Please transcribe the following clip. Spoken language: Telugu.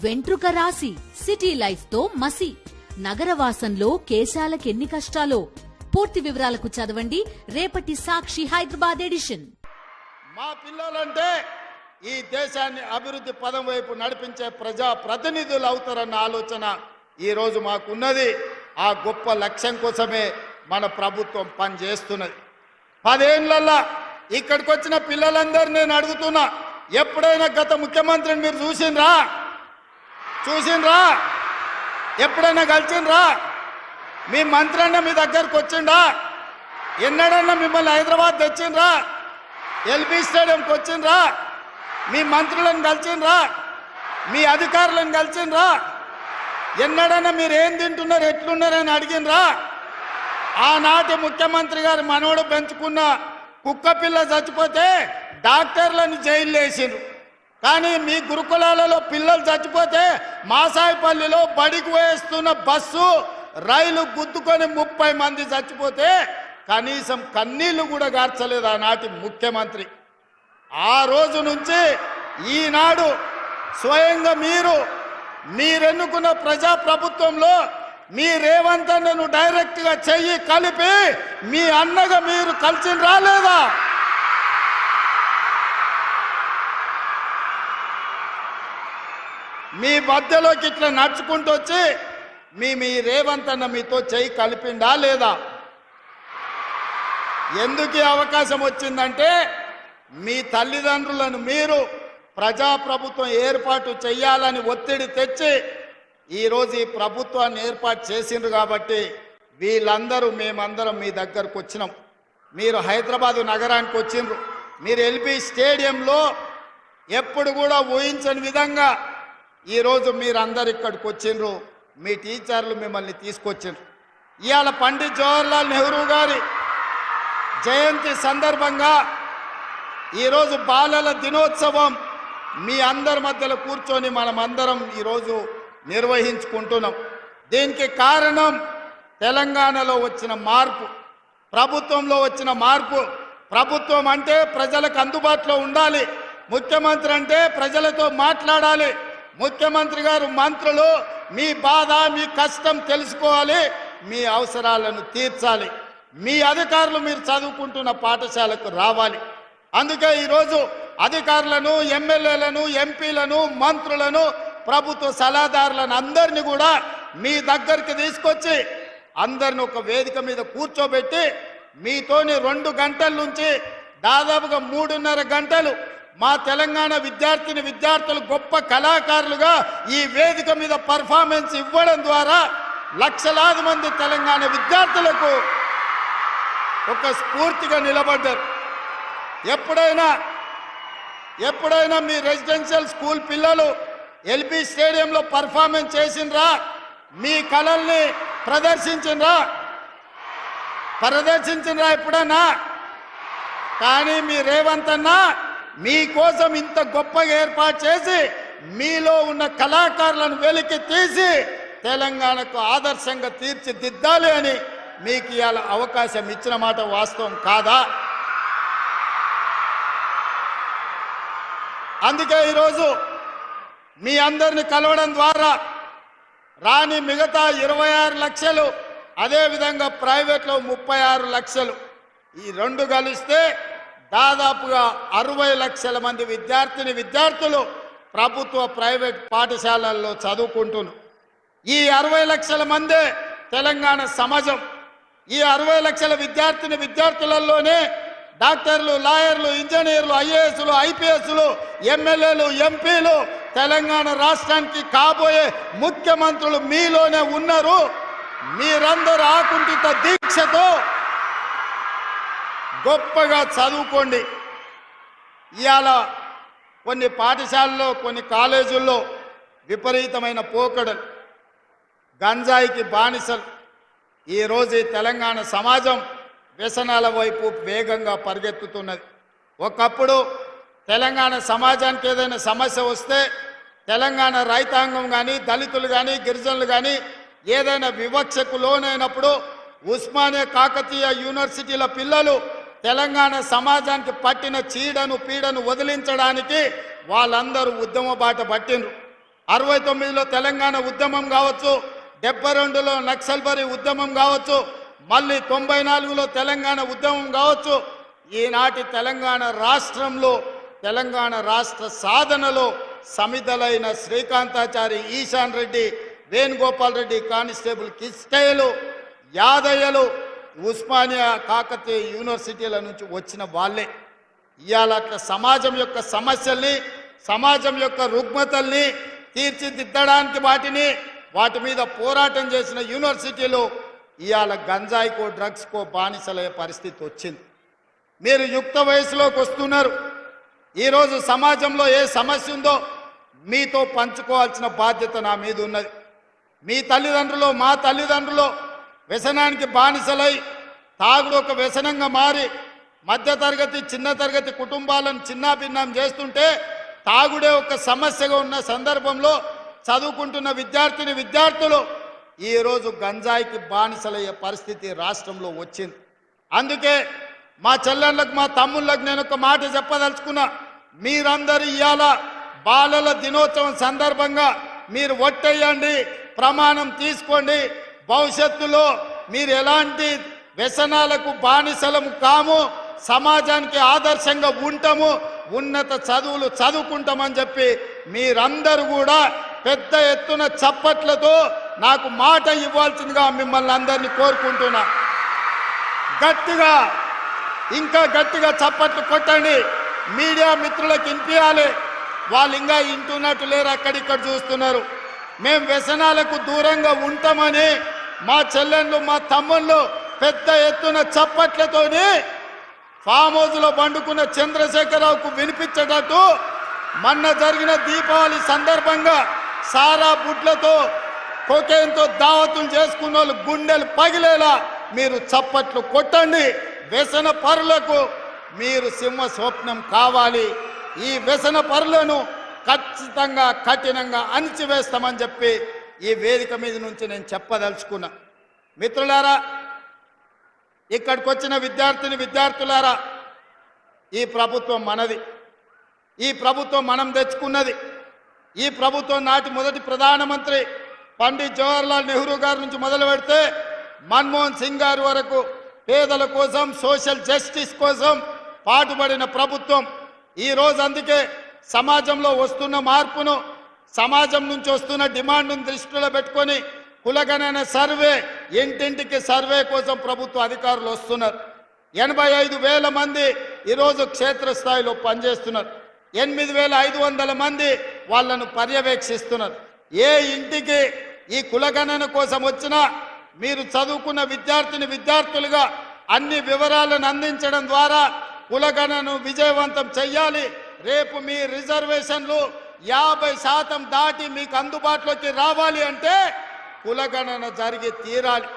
వెంట్రుక రాసి సిటీ లైఫ్ తో మసి నగరవాసంలో కేశాలకెన్ని కష్టాలో. పూర్తి వివరాలకు చదవండి రేపటి సాక్షి హైదరాబాద్ ఎడిషన్. మా పిల్లలంటే ఈ దేశాన్ని అభివృద్ధి పదం వైపు నడిపించే ప్రజా ప్రతినిధులు అవుతారన్న ఆలోచన ఈ రోజు మాకున్నది. ఆ గొప్ప లక్ష్యం కోసమే మన ప్రభుత్వం పనిచేస్తున్నది. 10 ఏళ్లలో ఇక్కడికి వచ్చిన పిల్లలందరూ నేను అడుగుతున్నా, ఎప్పుడైనా గత ముఖ్యమంత్రిని మీరు చూసిండ్రా? ఎప్పుడైనా కలిసిండ్రా? మీ మంత్రి అన్న మీ దగ్గరకు వచ్చిండా? ఎన్నడన్నా మిమ్మల్ని హైదరాబాద్ తెచ్చిండ్రా? ఎల్బీ స్టేడియంకి వచ్చిండ్రా? మీ మంత్రులను కలిసిండ్రా? మీ అధికారులను కలిసిండ్రా? ఎన్నడన్నా మీరు ఏం తింటున్నారు, ఎట్లున్నారని అడిగినరా? ఆనాటి ముఖ్యమంత్రి గారు మనోడు పెంచుకున్న కుక్క పిల్ల చచ్చిపోతే డాక్టర్లను జైలు వేసిండ్రు. కానీ మీ గురుకులాలలో పిల్లలు చచ్చిపోతే మాసాయిపల్లిలో బడికి వేస్తున్న బస్సు రైలు గుద్దుకొని 30 మంది చచ్చిపోతే కనీసం కన్నీళ్లు కూడా గార్చలేదు ఆనాటి ముఖ్యమంత్రి. ఆ రోజు నుంచి ఈనాడు స్వయంగా మీరెన్నుకున్న ప్రజా ప్రభుత్వంలో మీ రేవంత్ అన్నను డైరెక్ట్గా చెయ్యి కలిపి మీ అన్నగా మీరు కలిసి రాలేదా? మీ మధ్యలోకి ఇట్లా నడుచుకుంటూ వచ్చి మీ రేవంత్ అన్న మీతో చెయ్యి కలిపిండా లేదా? ఎందుకు అవకాశం వచ్చిందంటే మీ తల్లిదండ్రులను మీరు ప్రజాప్రభుత్వం ఏర్పాటు చేయాలని ఒత్తిడి తెచ్చి ఈరోజు ఈ ప్రభుత్వాన్ని ఏర్పాటు చేసిండ్రు. కాబట్టి వీళ్ళందరూ మేమందరం మీ దగ్గరకు వచ్చినాం. మీరు హైదరాబాదు నగరానికి వచ్చిండ్రు. మీరు ఎల్బీ స్టేడియంలో ఎప్పుడు కూడా ఊహించని విధంగా ఈరోజు మీరందరు ఇక్కడికి వచ్చిండ్రు. మీ టీచర్లు మిమ్మల్ని తీసుకొచ్చిండ్రు. ఇవాళ పండిత్ జవహర్లాల్ నెహ్రూ గారి జయంతి సందర్భంగా ఈరోజు బాలల దినోత్సవం మీ అందరి మధ్యలో కూర్చొని మనమందరం ఈరోజు నిర్వహించుకుంటున్నాం. దీనికి కారణం తెలంగాణలో వచ్చిన మార్పు, ప్రభుత్వంలో వచ్చిన మార్పు. ప్రభుత్వం అంటే ప్రజలకు అందుబాటులో ఉండాలి. ముఖ్యమంత్రి అంటే ప్రజలతో మాట్లాడాలి. ముఖ్యమంత్రి గారు మంత్రులు మీ బాధ మీ కష్టం తెలుసుకోవాలి, మీ అవసరాలను తీర్చాలి. మీ అధికారులు మీరు చదువుకుంటున్న పాఠశాలకు రావాలి. అందుకే ఈరోజు అధికారులను, ఎమ్మెల్యేలను, ఎంపీలను, మంత్రులను, ప్రభుత్వ సలహాదారులను అందరినీ కూడా మీ దగ్గరికి తీసుకొచ్చి అందరిని ఒక వేదిక మీద కూర్చోబెట్టి మీతోని 2 గంటల నుంచి దాదాపుగా 3.5 గంటలు మా తెలంగాణ విద్యార్థులు గొప్ప కళాకారులుగా ఈ వేదిక మీద పర్ఫార్మెన్స్ ఇవ్వడం ద్వారా లక్షలాది మంది తెలంగాణ విద్యార్థులకు ఒక స్ఫూర్తిగా నిలబడ్డారు. ఎప్పుడైనా మీ రెసిడెన్షియల్ స్కూల్ పిల్లలు ఎల్బీ స్టేడియంలో పర్ఫార్మెన్స్ చేసిండ్రా? మీ కళల్ని ప్రదర్శించిండ్రా ఎప్పుడన్నా? కానీ మీ రేవంత్ అన్న మీకోసం ఇంత గొప్పగా ఏర్పాటు చేసి మీలో ఉన్న కళాకారులను వెలికి తీసి తెలంగాణకు ఆదర్శంగా తీర్చిదిద్దాలి అని మీకు ఇవాళ అవకాశం ఇచ్చిన మాట వాస్తవం కాదా? అందుకే ఈరోజు మీ అందరిని కలవడం ద్వారా రాని మిగతా 26 లక్షలు, అదేవిధంగా ప్రైవేట్లో 36 లక్షలు, ఈ 2 కలిస్తే దాదాపుగా 60 లక్షల మంది విద్యార్థులు ప్రభుత్వ ప్రైవేట్ పాఠశాలల్లో చదువుకుంటున్నారు. ఈ 60 లక్షల మందే తెలంగాణ సమాజం. ఈ 60 లక్షల విద్యార్థులలోనే డాక్టర్లు, లాయర్లు, ఇంజనీర్లు, ఐఏఎస్లు, ఐపీఎస్లు, ఎమ్మెల్యేలు, ఎంపీలు, తెలంగాణ రాష్ట్రానికి కాబోయే ముఖ్యమంత్రులు మీలోనే ఉన్నారు. మీరందరూ ఆకుంఠిత దీక్షతో గొప్పగా చదువుకోండి. ఇవాళ కొన్ని పాఠశాలల్లో, కొన్ని కాలేజీల్లో విపరీతమైన పోకడలు, గంజాయికి బానిసలు. ఈరోజు తెలంగాణ సమాజం వ్యసనాల వైపు వేగంగా పరిగెత్తుతున్నది. ఒకప్పుడు తెలంగాణ సమాజానికి ఏదైనా సమస్య వస్తే తెలంగాణ రైతాంగం కానీ, దళితులు కానీ, గిరిజనులు కానీ ఏదైనా వివక్షకు లోనైనప్పుడు ఉస్మానియా కాకతీయ యూనివర్సిటీల పిల్లలు తెలంగాణ సమాజానికి పట్టిన చీడను పీడను వదిలించడానికి వాళ్ళందరూ ఉద్యమ బాట పట్టిండ్రు. 69లో తెలంగాణ ఉద్యమం కావచ్చు, 72లో నక్సల్బరీ ఉద్యమం కావచ్చు, మళ్ళీ 94లో తెలంగాణ ఉద్యమం కావచ్చు. ఈనాటి తెలంగాణ రాష్ట్రంలో తెలంగాణ రాష్ట్ర సాధనలో సమిధలైన శ్రీకాంతాచారి, ఈశాన్ రెడ్డి, వేణుగోపాల్ రెడ్డి, కానిస్టేబుల్ కిష్టయ్యలు, యాదయ్యలు, ఉస్మానియా, కాకతీయ యూనివర్సిటీల నుంచి వచ్చిన వాళ్ళే. ఇవాళ అట్లా సమాజం యొక్క సమస్యల్ని, సమాజం యొక్క రుగ్మతల్ని తీర్చిదిద్దడానికి వాటి మీద పోరాటం చేసిన యూనివర్సిటీలు ఇవాళ గంజాయికో డ్రగ్స్కో బానిసలయ్యే పరిస్థితి వచ్చింది. మీరు యుక్త వయసులోకి వస్తున్నారు. ఈరోజు సమాజంలో ఏ సమస్య ఉందో మీతో పంచుకోవాల్సిన బాధ్యత నా మీద ఉన్నది. మీ తల్లిదండ్రులు, మా తల్లిదండ్రులు వ్యసనానికి బానిసలై తాగుడు ఒక వ్యసనంగా మారి మధ్యతరగతి, చిన్న తరగతి కుటుంబాలను చిన్నాభిన్నం చేస్తుంటే, తాగుడే ఒక సమస్యగా ఉన్న సందర్భంలో చదువుకుంటున్న విద్యార్థులు ఈరోజు గంజాయికి బానిసలయ్యే పరిస్థితి రాష్ట్రంలో వచ్చింది. అందుకే మా చెల్లెళ్ళకు, మా తమ్ముళ్ళకు నేను ఒక మాట చెప్పదలుచుకున్నా. మీరందరూ ఇవాళ బాలల దినోత్సవం సందర్భంగా మీరు ఒట్టేయండి, ప్రమాణం తీసుకోండి. భవిష్యత్తులో మీరు ఎలాంటి వ్యసనాలకు బానిసలము కాము, సమాజానికి ఆదర్శంగా ఉంటాము, ఉన్నత చదువులు చదువుకుంటామని చెప్పి మీరందరూ కూడా పెద్ద ఎత్తున చప్పట్లతో నాకు మాట ఇవ్వాల్సిందిగా మిమ్మల్ని అందరినీ కోరుకుంటున్నా. గట్టిగా, ఇంకా గట్టిగా చప్పట్లు కొట్టండి. మీడియా మిత్రులకు వినిపించాలి. వాళ్ళు ఇంకా వింటున్నట్టు లేరు, అక్కడిక్కడ చూస్తున్నారు. మేము వ్యసనాలకు దూరంగా ఉంటామని మా చెల్లెళ్ళు, మా తమ్ముళ్ళు పెద్ద ఎత్తున చప్పట్లతోని ఫామ్ హౌస్లో పండుకున్న చంద్రశేఖరరావుకు వినిపించేటట్టు మొన్న జరిగిన దీపావళి సందర్భంగా సారా బుడ్లతో, కొకేన్తో దావతులు చేసుకున్న వాళ్ళు గుండెలు పగిలేలా మీరు చప్పట్లు కొట్టండి. వ్యసన పరులకు మీరు సింహ స్వప్నం కావాలి. ఈ వ్యసన పరులను ఖచ్చితంగా కఠినంగా అణిచివేస్తామని చెప్పి ఈ వేదిక మీద నుంచి నేను చెప్పదలుచుకున్నా. మిత్రులారా, ఇక్కడికి వచ్చిన విద్యార్థులారా, ఈ ప్రభుత్వం మనది. ఈ ప్రభుత్వం మనం తెచ్చుకున్నది. ఈ ప్రభుత్వం నాటి మొదటి ప్రధానమంత్రి పండిత్ జవహర్లాల్ నెహ్రూ గారి నుంచి మొదలు పెడితే మన్మోహన్ సింగ్ గారి వరకు పేదల కోసం, సోషల్ జస్టిస్ కోసం పాటుపడిన ప్రభుత్వం. ఈరోజు అందుకే సమాజంలో వస్తున్న మార్పును, సమాజం నుంచి వస్తున్న డిమాండ్ను దృష్టిలో పెట్టుకొని కులగణన సర్వే, ఇంటింటికి సర్వే కోసం ప్రభుత్వ అధికారులు వస్తున్నారు. 85,000 మంది ఈరోజు క్షేత్రస్థాయిలో పనిచేస్తున్నారు. 8,500 మంది వాళ్ళను పర్యవేక్షిస్తున్నారు. ఏ ఇంటికి ఈ కులగణన కోసం వచ్చినా మీరు చదువుకున్న విద్యార్థులుగా అన్ని వివరాలను అందించడం ద్వారా కులగణను విజయవంతం చెయ్యాలి. రేపు మీ రిజర్వేషన్లు 50% దాటి మీకు అందుబాటులోకి రావాలి అంటే కులగణన జరిగి తీరాలి.